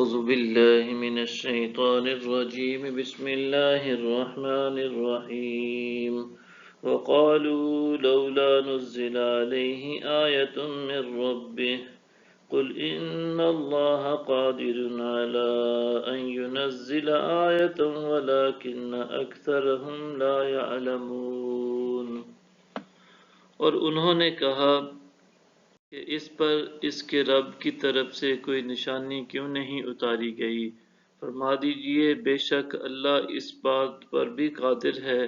أعوذ بالله من الشيطان الرجيم بسم الله الرحمن الرحيم وقالوا لولا نزل عليه آية من ربه قل إن الله قادر على أن ينزل آية ولكن أكثرهم لا يعلمون۔ اور انہوں نے کہا کہ اس پر اس کے رب کی طرف سے کوئی نشانی کیوں نہیں اتاری گئی؟ فرما دیجئے بے شک اللہ اس بات پر بھی قادر ہے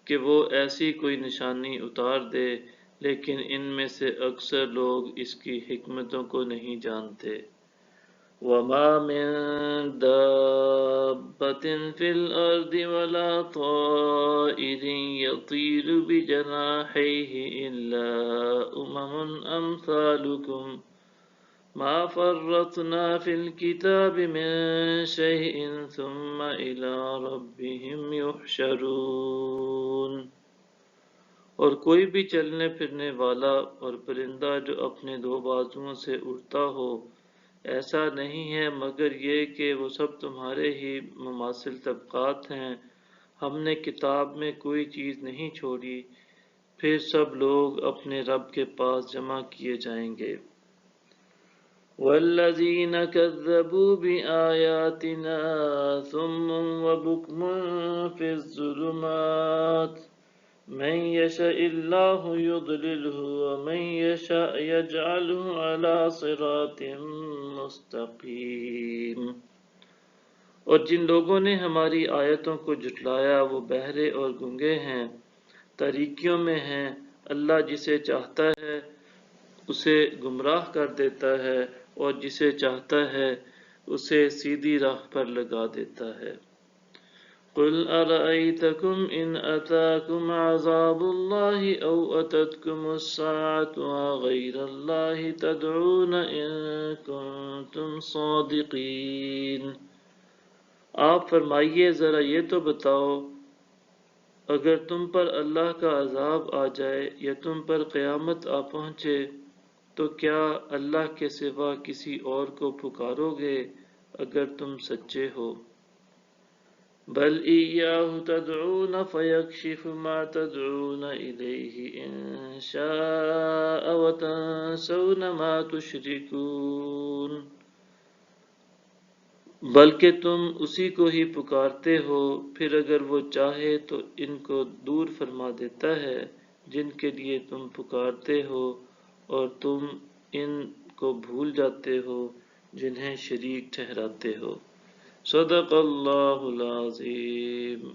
کہ وہ ایسی کوئی نشانی اتار دے، لیکن ان میں سے اکثر لوگ اس کی حکمتوں کو نہیں جانتے۔ وَمَا مِن دَابَّةٍ فِي الْأَرْضِ وَلَا طَائِرٍ يَطِيرُ بِجَنَاحَيْهِ إِلَّا أَمْثَالُكُمْ مَا فَرَّطْنَا فِي الْكِتَابِ مِن شَيْءٍ ثُمَّ إِلَى رَبِّهِمْ يُحْشَرُونَ۔ اور کوئی بھی چلنے پھرنے والا اور پرندہ جو اپنے دو بازوؤں سے اڑتا ہو، ایسا نہیں ہے مگر یہ کہ وہ سب تمہارے ہی مماثل طبقات ہیں، ہم نے کتاب میں کوئی چیز نہیں چھوڑی، پھر سب لوگ اپنے رب کے پاس جمع کیے جائیں گے۔ وَالَّذِينَ كَذَّبُوا بِآيَاتِنَا صُمٌّ وَبُكْمٌ فِي الظُّلُمَاتِ مَن يَشَإِ اللَّهُ يُضْلِلْهُ وَمَن يَشَأْ يَجْعَلْهُ عَلَى صِرَاطٍ مستقیم۔ اور جن لوگوں نے ہماری آیتوں کو جھٹلایا وہ بہرے اور گنگے ہیں، تاریکیوں میں ہیں۔ اللہ جسے چاہتا ہے اسے گمراہ کر دیتا ہے اور جسے چاہتا ہے اسے سیدھی راہ پر لگا دیتا ہے۔ قُلْ أَرَأَيْتَكُمْ إِنْ أَتَاكُمْ عَذَابُ اللَّهِ أَوْ أَتَتْكُمُ السَّاعَةُ أَغَيْرَ اللَّهِ تَدْعُونَ إِن كُنتُمْ صَادِقِينَ۔ آپ فرمائیے ذرا یہ تو بتاؤ، اگر تم پر اللہ کا عذاب آ جائے یا تم پر قیامت آ پہنچے تو کیا اللہ کے سوا کسی اور کو پکارو گے اگر تم سچے ہو؟ بل إِيَّاهُ تَدْعُونَ فَيَكْشِفُ مَا تَدْعُونَ إِلَيْهِ إِن شَاءَ وَتَنسَوْنَ مَا تُشْرِكُونَ۔ بلکہ تم اسی کو ہی پکارتے ہو، پھر اگر وہ چاہے تو ان کو دور فرما دیتا ہے جن کے لیے تم پکارتے ہو، اور تم ان کو بھول جاتے ہو جنہیں شریک ٹھہراتے ہو۔ صدق اللہ العظیم۔